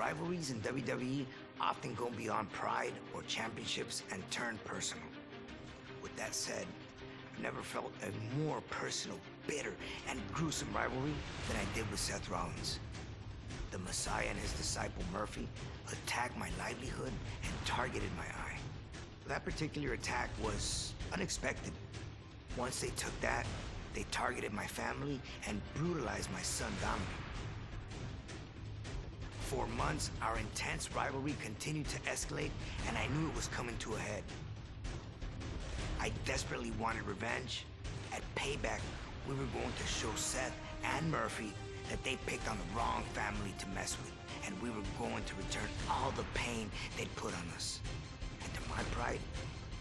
Rivalries in WWE often go beyond pride or championships and turn personal. With that said, I've never felt a more personal, bitter, and gruesome rivalry than I did with Seth Rollins. The Messiah and his disciple Murphy attacked my livelihood and targeted my eye. That particular attack was unexpected. Once they took that, they targeted my family and brutalized my son Dominik. For months, our intense rivalry continued to escalate, and I knew it was coming to a head. I desperately wanted revenge. At Payback, we were going to show Seth and Murphy that they picked on the wrong family to mess with, and we were going to return all the pain they'd put on us. And to my pride,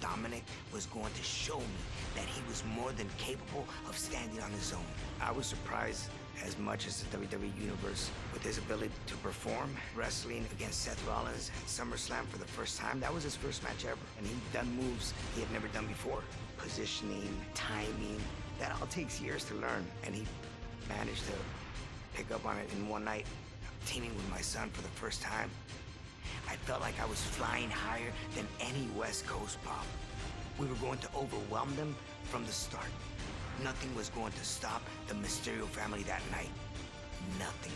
Dominik was going to show me that he was more than capable of standing on his own. I was surprised as much as the WWE Universe with his ability to perform. Wrestling against Seth Rollins at SummerSlam for the first time, that was his first match ever. And he'd done moves he had never done before. Positioning, timing, that all takes years to learn. And he managed to pick up on it in one night, teaming with my son for the first time. I felt like I was flying higher than any West Coast pop. We were going to overwhelm them from the start. Nothing was going to stop the Mysterio family that night. Nothing.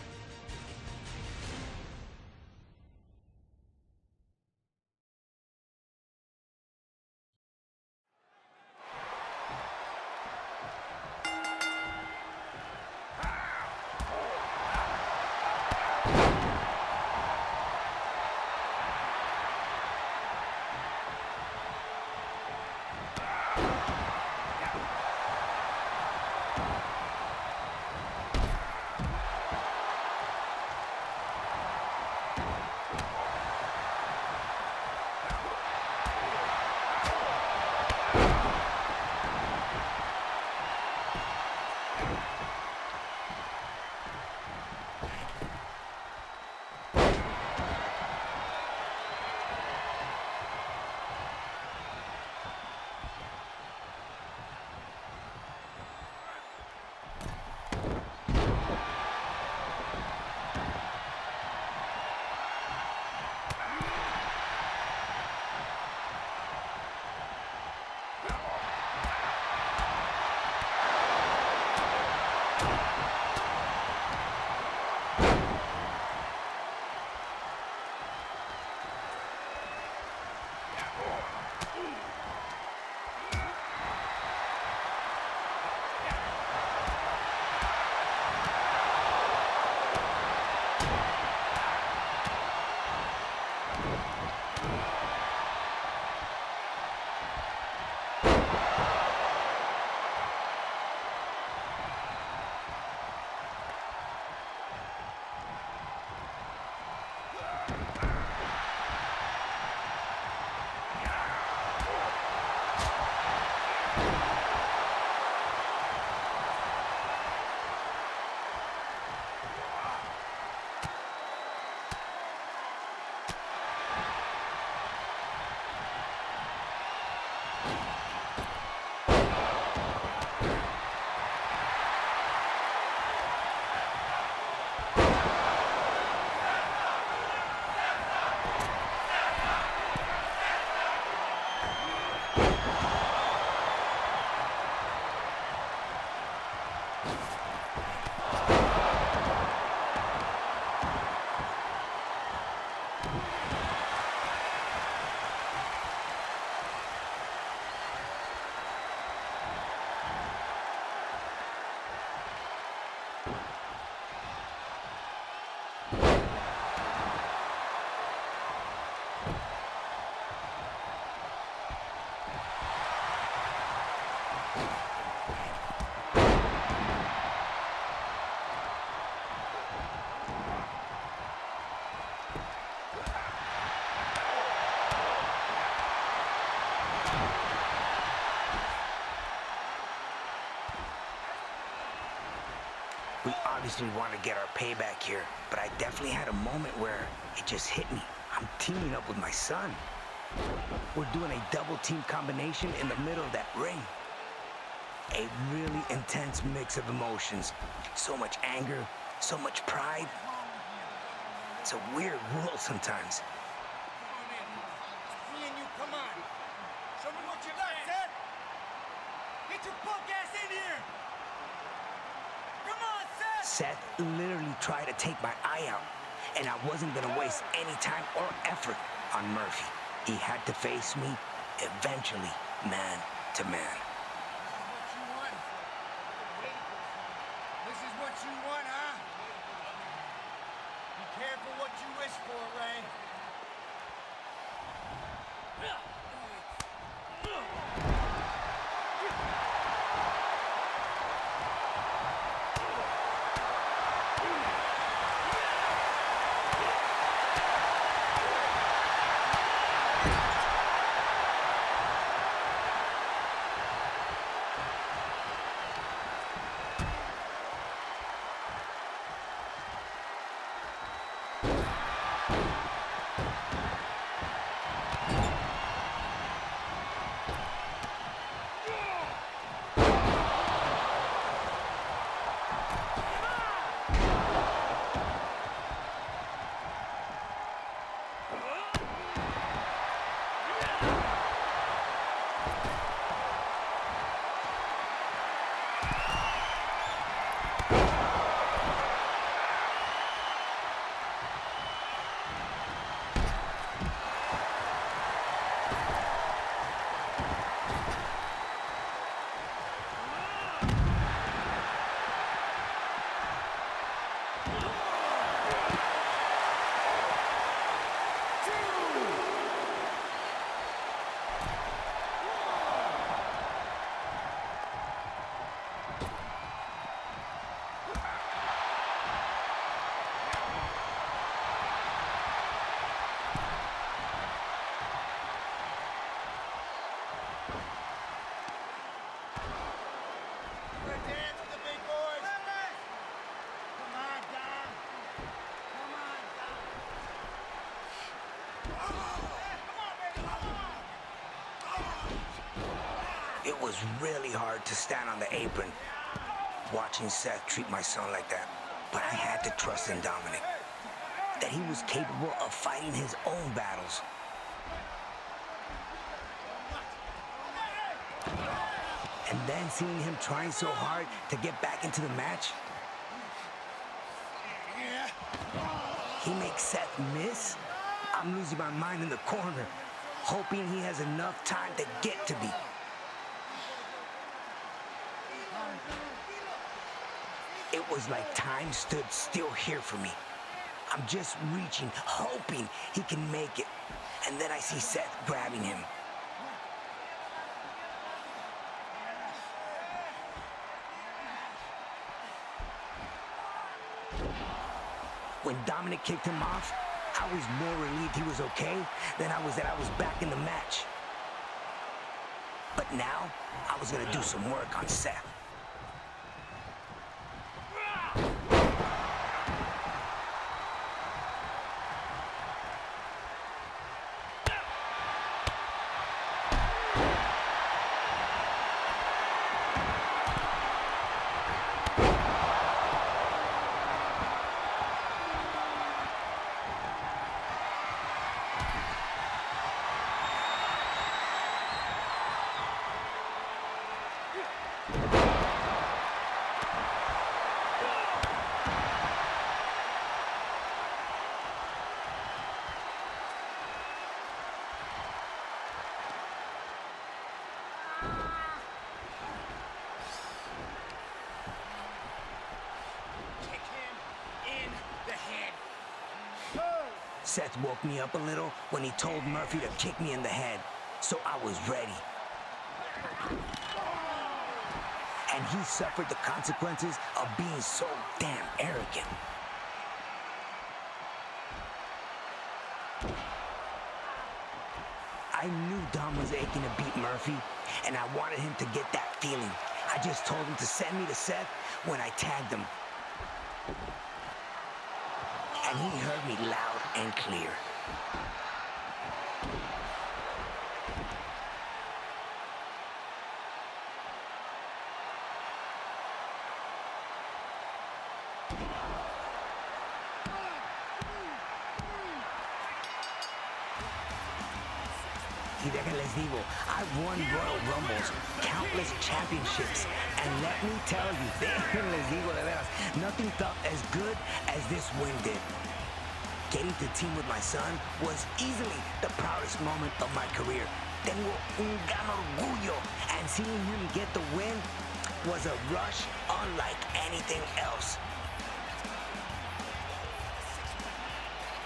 We obviously want to get our payback here, but I definitely had a moment where it just hit me. I'm teaming up with my son. We're doing a double team combination in the middle of that ring. A really intense mix of emotions. So much anger, so much pride. It's a weird world sometimes. Come on in. Me and you, come on. Show me what you got, Seth. Get your punk ass in here. Come on, Seth. Seth literally tried to take my eye out, and I wasn't gonna waste any time or effort on Murphy. He had to face me eventually, man to man. This is what you want, huh? Be careful what you wish for, Ray. It was really hard to stand on the apron watching Seth treat my son like that. But I had to trust in Dominik, that he was capable of fighting his own battles. And then seeing him trying so hard to get back into the match, he makes Seth miss. I'm losing my mind in the corner, hoping he has enough time to get to me. It was like time stood still here for me. I'm just reaching, hoping he can make it. And then I see Seth grabbing him. When Dominik kicked him off, I was more relieved he was okay than I was that I was back in the match. But now, I was gonna do some work on Seth. Seth woke me up a little when he told Murphy to kick me in the head, so I was ready. And he suffered the consequences of being so damn arrogant. I knew Dom was aching to beat Murphy, and I wanted him to get that feeling. I just told him to send me to Seth when I tagged him. And he heard me loud and clear. Y déjenles digo, I've won Royal Rumbles, countless championships, and let me tell you, déjenles digo de veras, nothing felt as good as this win did. Getting to team with my son was easily the proudest moment of my career. Tengo un gran orgullo, and seeing him get the win was a rush unlike anything else.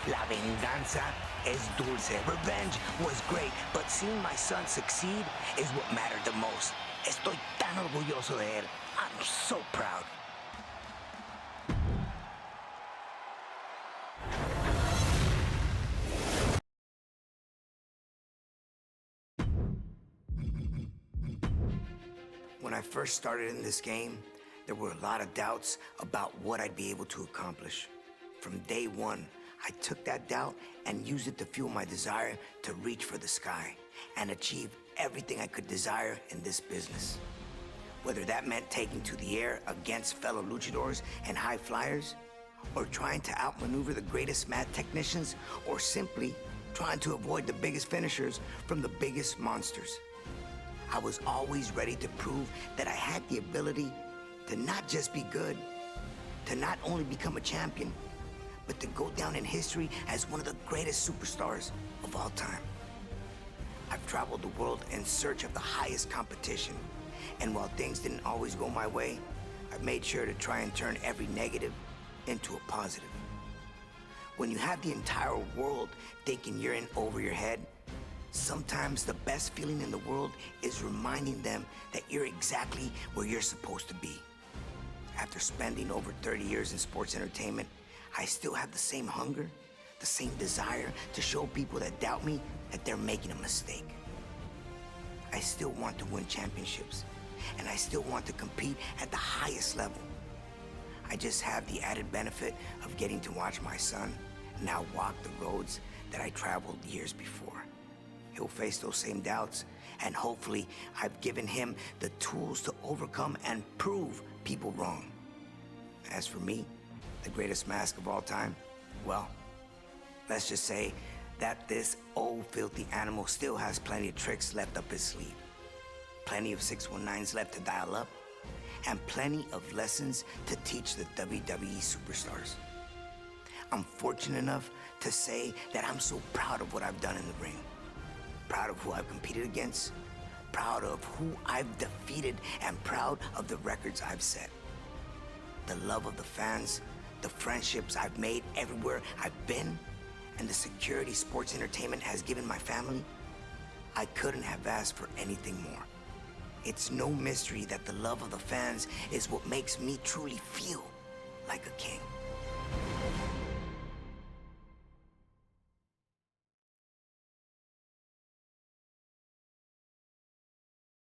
La venganza es dulce. Revenge was great, but seeing my son succeed is what mattered the most. Estoy tan orgulloso de él. I'm so proud. When I first started in this game, there were a lot of doubts about what I'd be able to accomplish. From day one, I took that doubt and used it to fuel my desire to reach for the sky and achieve everything I could desire in this business. Whether that meant taking to the air against fellow luchadors and high flyers, or trying to outmaneuver the greatest mat technicians, or simply trying to avoid the biggest finishers from the biggest monsters. I was always ready to prove that I had the ability to not just be good, to not only become a champion, but to go down in history as one of the greatest superstars of all time. I've traveled the world in search of the highest competition, and while things didn't always go my way, I've made sure to try and turn every negative into a positive. When you have the entire world thinking you're in over your head, sometimes the best feeling in the world is reminding them that you're exactly where you're supposed to be. After spending over 30 years in sports entertainment, I still have the same hunger, the same desire to show people that doubt me that they're making a mistake. I still want to win championships, and I still want to compete at the highest level. I just have the added benefit of getting to watch my son now walk the roads that I traveled years before. He'll face those same doubts, and hopefully I've given him the tools to overcome and prove people wrong. As for me, the greatest mask of all time, well, let's just say that this old filthy animal still has plenty of tricks left up his sleeve, plenty of 619s left to dial up, and plenty of lessons to teach the WWE superstars. I'm fortunate enough to say that I'm so proud of what I've done in the ring, proud of who I've competed against, proud of who I've defeated, and proud of the records I've set. The love of the fans, the friendships I've made everywhere I've been, and the security sports entertainment has given my family, I couldn't have asked for anything more. It's no mystery that the love of the fans is what makes me truly feel like a king.